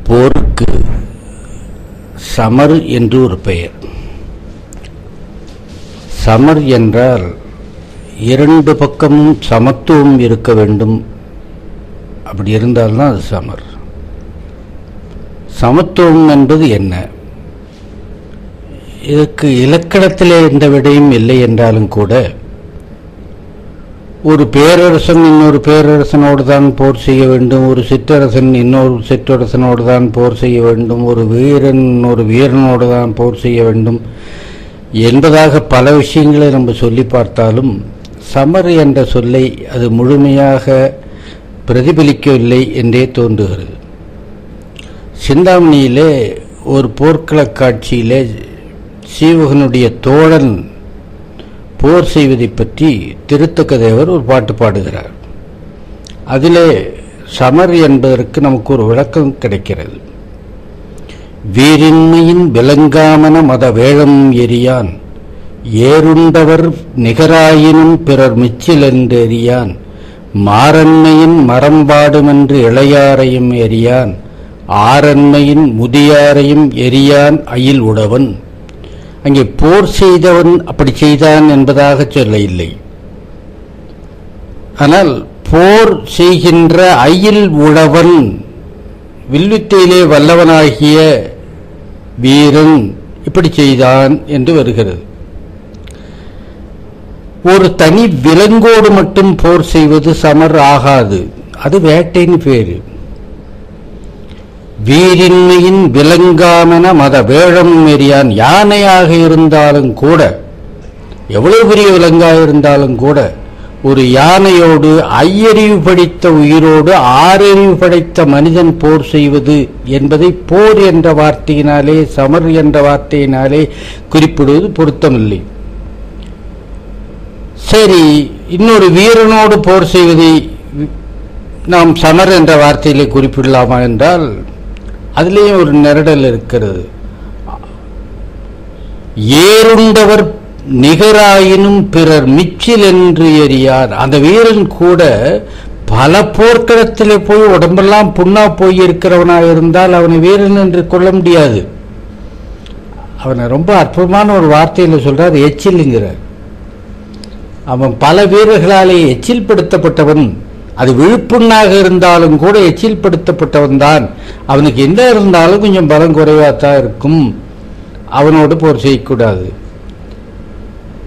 போருக்கு சமர் என்று ஒரு பெயர். சமர் என்றால் இரண்டு பக்கமும் சமத்துவம் இருக்க வேண்டும். அப்படி இருந்தால்தான் அது சமர். சமத்துவம் என்பது என்ன? இதற்கு இலக்கணத்திலே எந்த விடையும் இல்லை என்றாலும் கூட, ஒரு பேரரசன் இன்னொரு பேரரசனோடு தான் போர் செய்ய வேண்டும், ஒரு சிற்றரசன் இன்னொரு சிற்றரசனோடு தான் போர் செய்ய வேண்டும், ஒரு வீரன் இன்னொரு வீரனோடு தான் போர் செய்ய வேண்டும் என்பதாக பல விஷயங்களை நம்ம சொல்லி பார்த்தாலும், சமர் என்ற சொல்லை அது முழுமையாக பிரதிபலிக்கவில்லை என்றே தோன்றுகிறது. சிந்தாமணியிலே ஒரு போர்க்கள காட்சியிலே சீவகனுடைய தோழன் போர் செய்வதை பற்றி திருத்தக்க தேவர் ஒரு பாட்டு பாடுகிறார். அதிலே சமர் என்பதற்கு நமக்கு ஒரு விளக்கம் கிடைக்கிறது. வீரின்மையின் விளங்காமன மத வேழம் எரியான், ஏறுண்டவர் நிகராயினும் பிறர் மிச்சில் என்று எரியான், மாரன்மையின் மரம்பாடுமென்று இளையாரையும் எரியான், ஆரன்மையின் முதியாரையும் எரியான் அயில் உடவன். அங்கே போர் செய்தவன் அப்படி செய்தான் என்பதாக சொல்ல இல்லை. ஆனால் போர் செய்கின்ற அயில் உழவன், வில்வித்தையிலே வல்லவனாகிய வீரன் இப்படி செய்தான் என்று வருகிறது. ஒரு தனி விலங்கோடு மட்டும் போர் செய்வது சமர் ஆகாது. அது வேட்டைன்னு பேரு. வீரின்மையின் விலங்காமென மத வேழம் எரியான். யானையாக இருந்தாலும் கூட, எவ்வளவு பெரிய விலங்காக இருந்தாலும் கூட, ஒரு யானையோடு ஐயறிவு படைத்த உயிரோடு ஆறறிவு படைத்த மனிதன் போர் செய்வது என்பதை போர் என்ற வார்த்தையினாலே, சமர் என்ற வார்த்தையினாலே குறிப்பிடுவது பொருத்தமில்லை. சரி, இன்னொரு வீரனோடு போர் செய்வதை நாம் சமர் என்ற வார்த்தையிலே குறிப்பிடலாமா என்றால், அதிலேயும் ஒரு நெருடல் இருக்கிறது. ஏறுண்டவர் நிகராயினும் பிறர் மிச்சில் என்று எரியார். அந்த வீரன் கூட பல போர்க்களத்திலே போய் உடம்பெல்லாம் புண்ணா போய் இருக்கிறவனாக இருந்தால் அவனை வீரன் என்று கொள்ள முடியாது. அவனை ரொம்ப அற்புதமான ஒரு வார்த்தையில சொல்றார், எச்சில்ங்கிறார். அவன் பல வீரர்களாலே எச்சில் படுத்தப்பட்டவன். அது விழுப்புண்ணாக இருந்தாலும் கூட எச்சில் படுத்தப்பட்டவன் தான். அவனுக்கு என்ன இருந்தாலும் கொஞ்சம் பலம் குறைவாத்தான் இருக்கும். அவனோடு போர் செய்யக்கூடாது.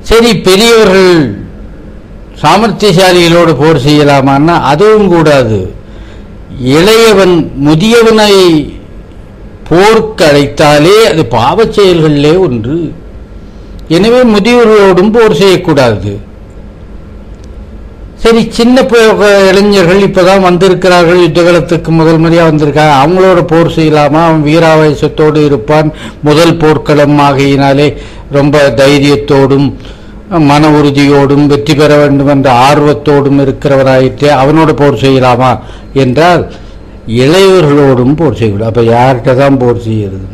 சரி, பெரியவர்கள் சாமர்த்தியசாலிகளோடு போர் செய்யலாமான்னா அதுவும் கூடாது. இளையவன் முதியவனை போருக்கு அழைத்தாலே அது பாவச் செயல்களிலே ஒன்று. எனவே முதியவர்களோடும் போர் செய்யக்கூடாது. சரி, சின்ன இளைஞர்கள் இப்பதான் வந்திருக்கிறார்கள், யுத்தகலத்துக்கு முதல் முறையாக வந்திருக்காங்க, அவங்களோட போர் செய்யலாமா? அவன் வீராவேசத்தோடு இருப்பான். முதல் போர்க்களம் ஆகையினாலே ரொம்ப தைரியத்தோடும் மன உறுதியோடும் வெற்றி பெற வேண்டும் என்ற ஆர்வத்தோடும் இருக்கிறவராயிற்றே, அவனோட போர் செய்யலாமா என்றால் இளையவர்களோடும் போர் செய்யக்கூடாது. அப்ப யார்கிட்ட தான் போர் செய்யறது?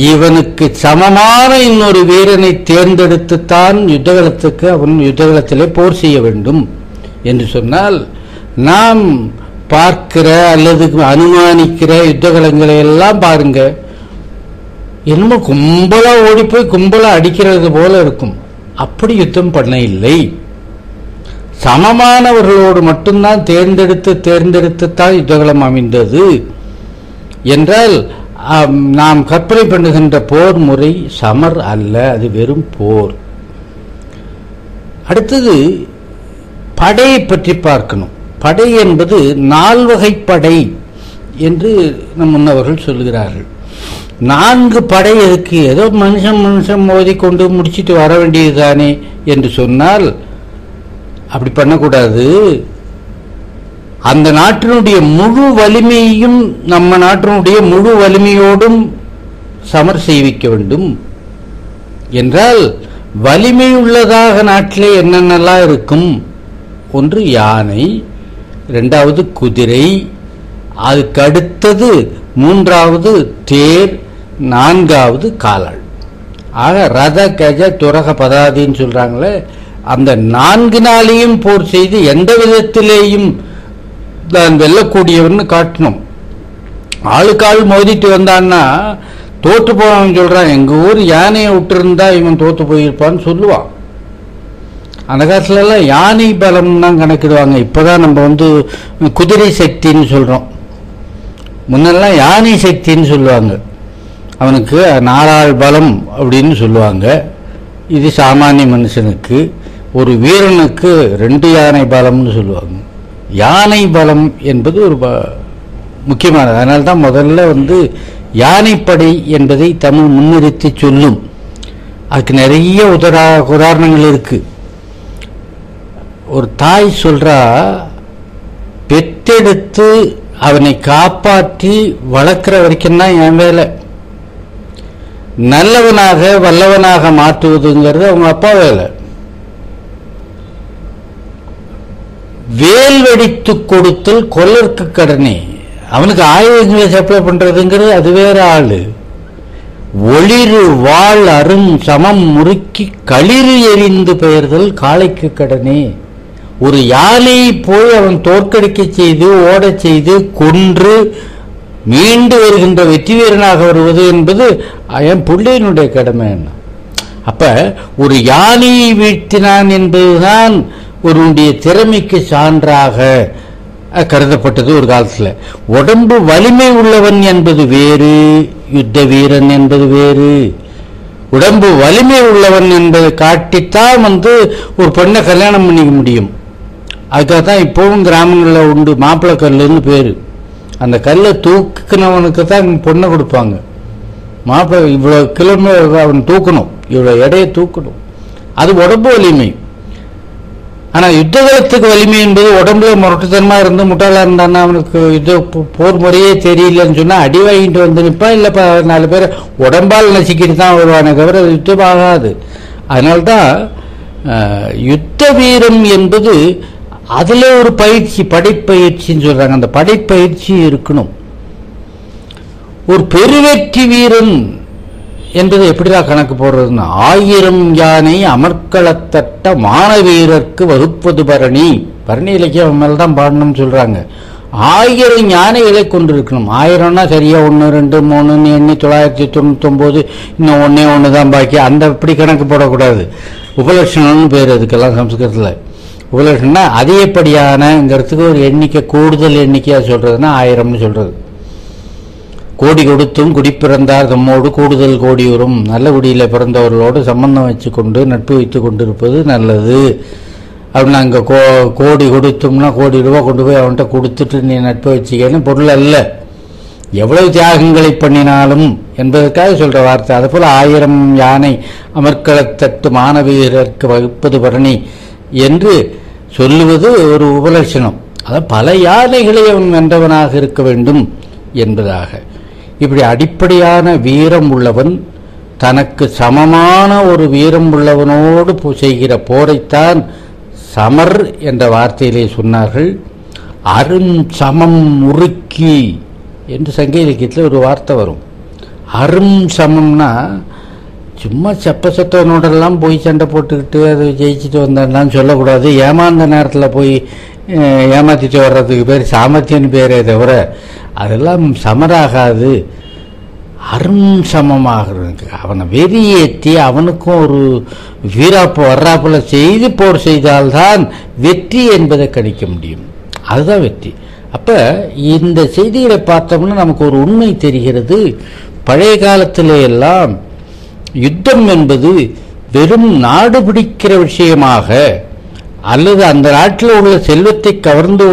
இவனுக்கு சமமான இன்னொரு வீரனை தேர்ந்தெடுத்துத்தான் யுத்தகலத்துக்கு அவன் யுத்தகலத்திலே போர் செய்ய வேண்டும் என்று சொன்னால், நாம் பார்க்கிற அல்லது அனுமானிக்கிற யுத்தகலங்களை எல்லாம் பாருங்க, என்னமோ கும்பலா ஓடி போய் கும்பலா அடிக்கிறது போல இருக்கும். அப்படி யுத்தம் பண்ண இல்லை. சமமானவர்களோடு மட்டும்தான் தேர்ந்தெடுத்துத்தான் யுத்தகலம் அமைந்தது என்றால், நாம் கற்பனை பண்ணுகின்ற போர் முறை சமர் அல்ல, அது வெறும் போர். அடுத்தது படையை பற்றி பார்க்கணும். படை என்பது 4 வகை படை என்று நம் முன்னவர்கள் சொல்லுகிறார்கள். 4 படை எதுக்கு? ஏதோ மனுஷன் மோதி கொண்டு முடிச்சிட்டு வர வேண்டியதுதானே என்று சொன்னால் அப்படி பண்ணக்கூடாது. அந்த நாட்டினுடைய முழு வலிமையையும் நம்ம நாட்டினுடைய முழு வலிமையோடும் சமர் செய்விக்க வேண்டும் என்றால், வலிமை உள்ளதாக நாட்டிலே என்னென்னலாம் இருக்கும்? ஒன்று யானை, 2வது குதிரை, அதுக்கு அடுத்தது 3வது தேர், 4வது காலாள். ஆக ரத கஜ துரக பதாதின்னு சொல்றாங்களே, அந்த 4 நாளையும் போர் செய்து எந்த விதத்திலேயும் தான் வெல்லக்கூடியவன் காட்டணும். ஆளுக்கு ஆள் மோதிட்டு வந்தான்னா தோற்று போவான்னு சொல்றான். எங்க ஊர் யானையை விட்டுருந்தா இவன் தோற்று போயிருப்பான்னு சொல்லுவான். அந்த காலத்துல எல்லாம் யானை பலம் தான் கணக்கிடுவாங்க. இப்பதான் நம்ம குதிரை சக்தின்னு சொல்றோம். முன்னெல்லாம் யானை சக்தின்னு சொல்லுவாங்க. அவனுக்கு 4 ஆள் பலம் அப்படின்னு சொல்லுவாங்க. இது சாமானிய மனுஷனுக்கு. ஒரு வீரனுக்கு 2 யானை பலம்னு சொல்லுவாங்க. யானை பலம் என்பது ஒரு முக்கியமானது. அதனால தான் முதல்ல யானைப்படை என்பதை தமிழ் முன்னிறுத்தி சொல்லும். அதுக்கு நிறைய உதாரணங்கள் இருக்கு. ஒரு தாய் சொல்றா, பெற்றெடுத்து அவனை காப்பாற்றி வளர்க்கிற வரைக்கும் தான் என் வேலை. நல்லவனாக வல்லவனாக மாற்றுவதுங்கிறது அவங்க அப்பா வேலை. வேல் வெடித்து கொடுத்தல் கொல்லருக்கு கடனே. அவனுக்கு ஆயுதங்களை சப்ளை பண்றதுங்கிறது அது வேற ஆளு. ஒளிரு வாழ் அரும் சமம் முறுக்கி களிறு எரிந்து பெயர்தல் காளைக்கு கடனே. ஒரு யானையை போய் அவன் தோற்கடிக்க செய்து ஓடச் செய்து கொன்று மீண்டு வருகின்ற வெற்றி வீரனாக வருவது என்பது என் பிள்ளையினுடைய கடமை. என்ன அப்ப ஒரு யானையை வீழ்த்தினான் என்பதுதான் ஒருவனுடைய திறமைக்கு சான்றாக கருதப்பட்டது ஒரு காலத்துல. உடம்பு வலிமை உள்ளவன் என்பது வேறு, யுத்த வீரன் என்பது வேறு. உடம்பு வலிமை உள்ளவன் என்பதை காட்டித்தான் ஒரு பெண்ணை கல்யாணம் பண்ணிக்க முடியும். அதுக்காக தான் இப்பவும் கிராமங்களில் உண்டு மாப்பிள்ளை கல்லுன்னு பேரு. அந்த கல்லை தூக்குனவனுக்கு தான் பொண்ணை கொடுப்பாங்க. மாப்பிள்ளை இவ்வளோ கிலோமீட்டர் அவன் தூக்கணும், இவ்வளோ எடையை தூக்கணும். அது உடம்பு வலிமை. ஆனால் யுத்தகலத்துக்கு வலிமை என்பது உடம்புல முரட்டுத்தனமா இருந்து முட்டாளா இருந்தான்னா அவனுக்கு போர் முறையே தெரியலன்னு சொன்னா அடி வாங்கிட்டு வந்து நிற்பான். இல்லை 4 பேரை உடம்பால் நசிக்கிட்டு தான் வருவானே தவிர யுத்தம் ஆகாது. அதனால்தான் யுத்த வீரம் என்பது அதுல ஒரு பயிற்சி, படைப்பயிற்சின்னு சொல்றாங்க. அந்த படைப்பயிற்சி இருக்கணும். ஒரு பெருவெற்றி வீரன் என்பது எப்படிதான் கணக்கு போடுறதுன்னா, 1000 யானை அமர்க்களத்தட்ட மானவீரருக்கு வகுப்பது பரணி. பரணி இலக்கியம் மேல்தான் பாடணும்னு சொல்றாங்க. 1000 யானைகளை கொண்டிருக்கணும். 1000னா சரியா 1 2 3 எண்ணி 999 இன்னும் 1 தான் பாக்கி. அந்த இப்படி கணக்கு போடக்கூடாது. உபலட்சணம்னு பேர் அதுக்கெல்லாம் சம்ஸ்கிருதத்தில். உபலட்சணம்னா அதிகப்படியானங்கிறதுக்கு ஒரு எண்ணிக்கை, கூடுதல் எண்ணிக்கையா சொல்றதுன்னா 1000ன்னு சொல்றது. கோடி கொடுத்தும் குடிப்பிறந்தார் தம்மோடு கூடுதல் கோடி வரும். நல்ல குடியில பிறந்தவர்களோடு சம்பந்தம் வச்சு கொண்டு நட்பு வைத்து கொண்டிருப்பது நல்லது அப்படின்னா, அங்கே கோடி கொடுத்தோம்னா கோடி ரூபா கொண்டு போய் அவன்கிட்ட கொடுத்துட்டு நீ நட்பு வச்சுக்கன்னு பொருள் அல்ல. எவ்வளவு தியாகங்களை பண்ணினாலும் என்பதற்காக சொல்ற வார்த்தை. அது போல 1000 யானை அமர்க்களத்தட்டு மானவீரருக்கு வகுப்பது பரணி என்று சொல்லுவது ஒரு உபலட்சணம். அதாவது பல யானைகளை அவன் வென்றவனாக இருக்க வேண்டும் என்பதாக. இப்படி அடிப்படையான வீரம் உள்ளவன் தனக்கு சமமான ஒரு வீரம் உள்ளவனோடு செய்கிற போரைத்தான் சமர் என்ற வார்த்தையிலே சொன்னார்கள். அரும் சமம் முறுக்கி என்று சங்க இலக்கியத்தில் ஒரு வார்த்தை வரும். அரும் சமம்னா சும்மா சத்தவனோடெல்லாம் போய் சண்டை போட்டுக்கிட்டு அதை ஜெயிச்சுட்டு வந்தான்னு சொல்லக்கூடாது. ஏமாந்த நேரத்தில் போய் ஏமாத்திட்டு வர்றதுக்கு பேர் சாமர்த்தியன்னு பேரே தவிர அதெல்லாம் சமராகாது. அரும் சமமாக அவனை வெறியேற்றி அவனுக்கும் ஒரு வீராப்பு வர்றாப்புல செய்து போர் செய்தால்தான் வெற்றி என்பதை கணிக்க முடியும். அதுதான் வெற்றி. அப்ப இந்த செய்திகளை பார்த்தோம்னா நமக்கு ஒரு உண்மை தெரிகிறது. பழைய காலத்திலே எல்லாம் யுத்தம் என்பது வெறும் நாடு பிடிக்கிற விஷயமாக அல்லது அந்த நாட்டில் உள்ள செல்வத்தை கவர்ந்து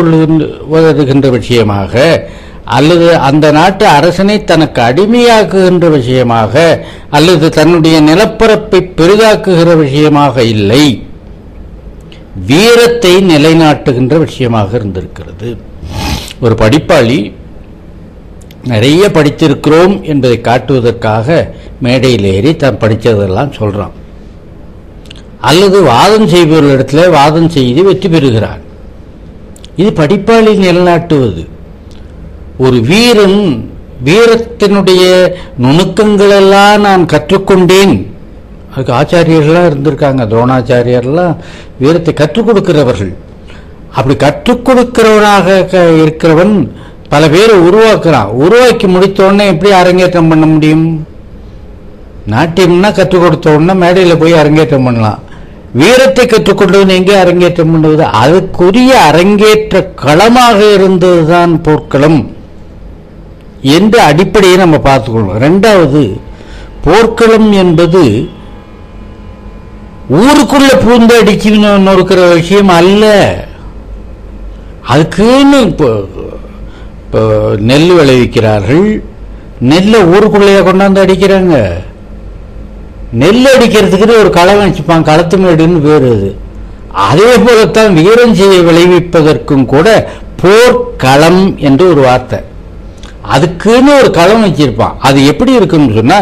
வருகின்ற விஷயமாக அல்லது அந்த நாட்டு அரசனை தனக்கு அடிமையாக்குகின்ற விஷயமாக அல்லது தன்னுடைய நிலப்பரப்பை பெரிதாக்குகிற விஷயமாக இல்லை, வீரத்தை நிலைநாட்டுகின்ற விஷயமாக இருந்திருக்கிறது. ஒரு படிப்பாளி நிறைய படித்திருக்கிறோம் என்பதை காட்டுவதற்காக மேடையில் ஏறி தான் படித்ததெல்லாம் சொல்றான். அல்லது வாதம் செய்பவர்களிடத்துல வாதம் செய்து வெற்றி பெறுகிறான். இது படிப்பாளி நிலைநாட்டுவது. ஒரு வீரன் வீரத்தினுடைய நுணுக்கங்களெல்லாம் நான் கற்றுக்கொண்டேன். அதுக்கு ஆச்சாரியர்கள்லாம் இருந்திருக்காங்க. துரோணாச்சாரியர்லாம் வீரத்தை கற்றுக் கொடுக்கிறவர்கள். அப்படி கற்றுக் கொடுக்கிறவனாக இருக்கிறவன் பல பேரை உருவாக்குறான். உருவாக்கி முடித்த உடனே எப்படி அரங்கேற்றம் பண்ண முடியும்? நாட்டியம்னா கற்றுக் கொடுத்த உடனே மேடையில் போய் அரங்கேற்றம் பண்ணலாம். வீரத்தை கற்றுக்கொண்டவன் எங்கே அரங்கேற்றம் பண்ணுவது? அதுக்குரிய அரங்கேற்ற களமாக இருந்ததுதான் போர்க்களம் என்ற அடிப்படையை நம்ம பார்த்துக்கொள்ளணும். ரெண்டாவது, போர்க்களம் என்பது ஊருக்குள்ள பூந்து அடிச்சு நொறுக்கிற விஷயம் அல்ல. அதுக்குன்னு இப்போ நெல் விளைவிக்கிறார்கள், நெல்லை ஊருக்குள்ளைய கொண்டாந்து அடிக்கிறாங்க. நெல் அடிக்கிறதுக்கு ஒரு களம் வச்சுப்பான், களத்து மேடுன்னு பேரு. அதே போலத்தான் வீரம் செய்ய விளைவிப்பதற்கும் கூட போர்க்களம் என்று ஒரு வார்த்தை, அதுக்குன்னு ஒரு களம் வச்சிருப்பான். அது எப்படி இருக்குன்னு சொன்னா,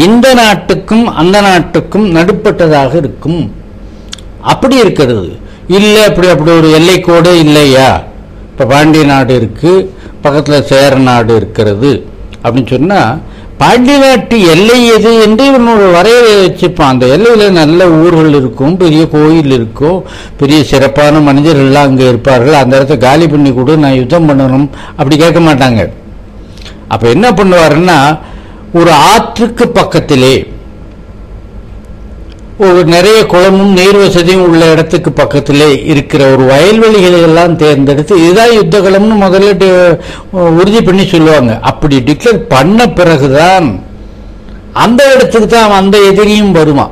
இந்த நாட்டுக்கும் அந்த நாட்டுக்கும் நடுப்பட்டதாக இருக்கும். அப்படி இருக்கிறது இல்லை. அப்படி ஒரு எல்லைக்கோடு இல்லையா? இப்ப பாண்டிய நாடு இருக்கு, பக்கத்துல சேர நாடு இருக்கிறது அப்படின்னு சொன்னா, பாண்டிய நாட்டு எல்லை எது என்று இவனோட வரையறை வச்சுப்பான். அந்த எல்லையில நல்ல ஊர்கள் இருக்கும், பெரிய கோயில் இருக்கும், பெரிய சிறப்பான மனிதர்கள்லாம் அங்கே இருப்பார்கள். அந்த இடத்த காலி பண்ணி கொடு, நான் யுத்தம் பண்ணணும் அப்படி கேட்க மாட்டாங்க. அப்ப என்ன பண்ணுவாருன்னா, ஒரு ஆற்றுக்கு பக்கத்திலே ஒரு நிறைய குளமும் நீர் வசதியும் உள்ள இடத்துக்கு பக்கத்திலே இருக்கிற ஒரு வயல்வெளிகளை எல்லாம் தேர்ந்தெடுத்து இதுதான் யுத்த களம்னு முதல்ல உறுதி பண்ணி சொல்லுவாங்க. அப்படி டிக்ளேர் பண்ண பிறகுதான் அந்த இடத்துக்கு தான் அந்த எதிரியும் வருமா.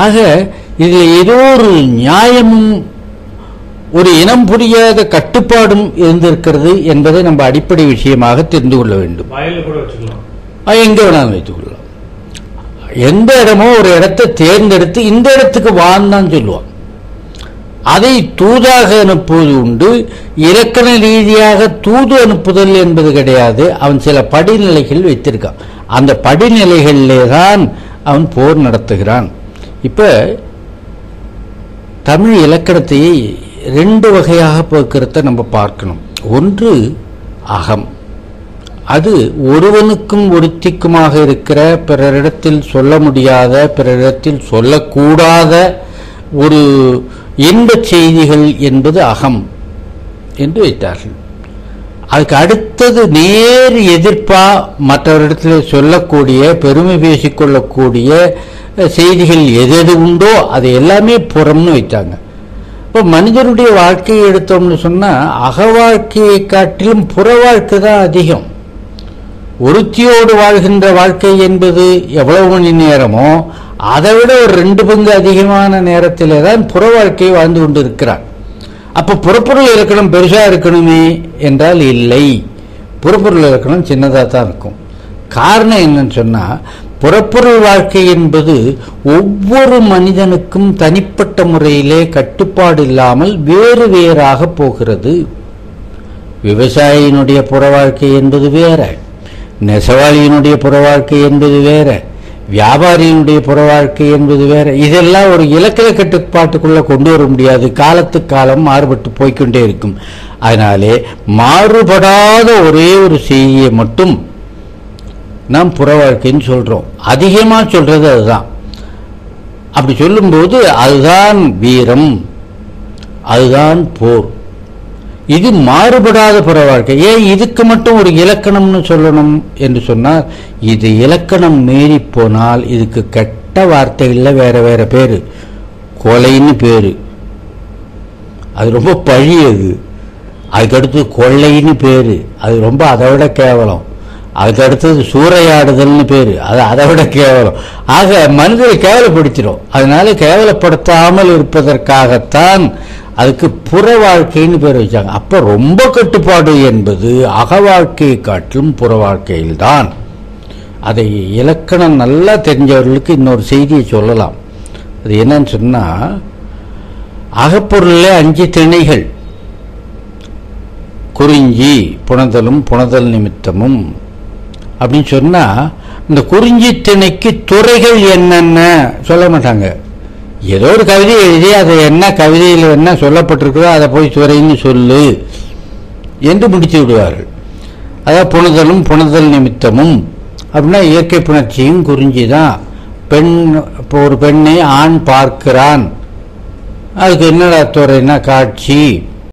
ஆக இதுல ஏதோ ஒரு நியாயமும் ஒரு இனம் புரியாத கட்டுப்பாடும் இருந்திருக்கிறது என்பதை நம்ம அடிப்படை விஷயமாக தெரிந்து கொள்ள வேண்டும். எங்க வேணாலும் வைத்துக் கொள்ளலாம். எந்த இடமோ ஒரு இடத்தை தேர்ந்தெடுத்து இந்த இடத்துக்கு வான்னு சொல்லுவான். அதை தூதாக அனுப்புவது உண்டு. இலக்கண ரீதியாக தூது அனுப்புதல் என்பது கிடையாது. அவன் சில படிநிலைகள் வைத்திருக்கான். அந்த படிநிலைகளிலே தான் அவன் போர் நடத்துகிறான். இப்ப தமிழ் இலக்கணத்தை ரெண்டு வகையாக போக்குறத நம்ம பார்க்கணும். ஒன்று அகம், அது ஒருவனுக்கும் ஒருத்திக்குமாக இருக்கிற, பிறரிடத்தில் சொல்ல முடியாத, பிறரிடத்தில் சொல்லக்கூடாத ஒரு இன்பச் செய்திகள் என்பது அகம் என்று வைத்தார்கள். அதுக்கு அடுத்தது நேர் எதிர்ப்பா மற்றவரிடத்தில் சொல்லக்கூடிய, பெருமை பேசிக்கொள்ளக்கூடிய செய்திகள் எது உண்டோ அது எல்லாமே புறம்னு வைத்தாங்க. இப்போ மனிதனுடைய வாழ்க்கையை எடுத்தோம்னு சொன்னா, அக வாழ்க்கையை காட்டிலும் புற வாழ்க்கை தான் அதிகம். ஒருத்தியோடு வாழ்கின்ற வாழ்க்கை என்பது எவ்வளவு மணி நேரமோ அதை விட ஒரு 2 பங்கு அதிகமான நேரத்திலே தான் புற வாழ்க்கையை வாழ்ந்து கொண்டு இருக்கிறார். அப்ப புறப்பொருள் இலக்கணம் பெருசா இருக்கணுமே என்றால் இல்லை, புறப்பொருள் இலக்கணம் சின்னதாக தான் இருக்கும். காரணம் என்னன்னு சொன்னா, புறப்பொருள் வாழ்க்கை என்பது ஒவ்வொரு மனிதனுக்கும் தனிப்பட்ட முறையிலே கட்டுப்பாடு இல்லாமல் வேறு வேறாக போகிறது. விவசாயியினுடைய புற வாழ்க்கை என்பது வேற, நெசவாளியினுடைய புற வாழ்க்கை என்பது வேற, வியாபாரியினுடைய புற வாழ்க்கை என்பது வேற. இதெல்லாம் ஒரு இலக்கண கட்டுப்பாட்டுக்குள்ள கொண்டு வர முடியாது. காலத்துக்கு காலம் மாறுபட்டு போய்கொண்டே இருக்கும். அதனாலே மாறுபடாத ஒரே ஒரு செய்தியை மட்டும் நாம் புற வாழ்க்கைன்னு சொல்றோம். அதிகமா சொல்றது அதுதான். அப்படி சொல்லும்போது அதுதான் வீரம், அதுதான் போர். இது மாறுபடாத புற வாழ்க்கை. ஏன் இதுக்கு மட்டும் ஒரு இலக்கணம்னு சொல்லணும் என்று சொன்னால், இது இலக்கணம் மீறி போனால் இதுக்கு கெட்ட வார்த்தைகள்ல வேற வேற பேரு. கொலைன்னு பேரு, அது ரொம்ப பழியது. அதுக்கடுத்து கொள்ளைன்னு பேரு, அது ரொம்ப அதை விட கேவலம். அதுக்கு அடுத்தது சூறையாடுதல்னு பேரு, அது அதை விட கேவலம். ஆக மனிதரை கேவலப்படுத்திடும். அதனால கேவலப்படுத்தாமல் இருப்பதற்காகத்தான் அதுக்கு புற வாழ்க்கைன்னு பேர் வச்சாங்க. அப்ப ரொம்ப கட்டுப்பாடு என்பது அக வாழ்க்கையை காட்டிலும் புற வாழ்க்கையில்தான். அதை இலக்கணம் நல்லா தெரிஞ்சவர்களுக்கு இன்னொரு செய்தியை சொல்லலாம். அது என்னன்னு சொன்னா, அகப்பொருளே 5 திணைகள்: குறிஞ்சி, புணர்தலும் புணர்தல் நிமித்தமும் அப்படின்னு சொன்னா, இந்த குறிஞ்சி திணைக்கு துறைகள் என்னென்ன சொல்ல மாட்டாங்க. ஏதோ ஒரு கவிதை எழுதி அதை என்ன கவிதையில் என்ன சொல்லப்பட்டிருக்கிறோ அதை போய் துறைன்னு சொல்லு என்று முடித்து விடுவார்கள். அதாவது புணர்தலும் புணர்தல் நிமித்தமும் அப்படின்னா இயற்கை புணர்ச்சியும் குறிஞ்சி தான். பெண், இப்போ ஒரு பெண்ணை ஆண் பார்க்கிறான், அதுக்கு என்னடா துறைன்னா காட்சி.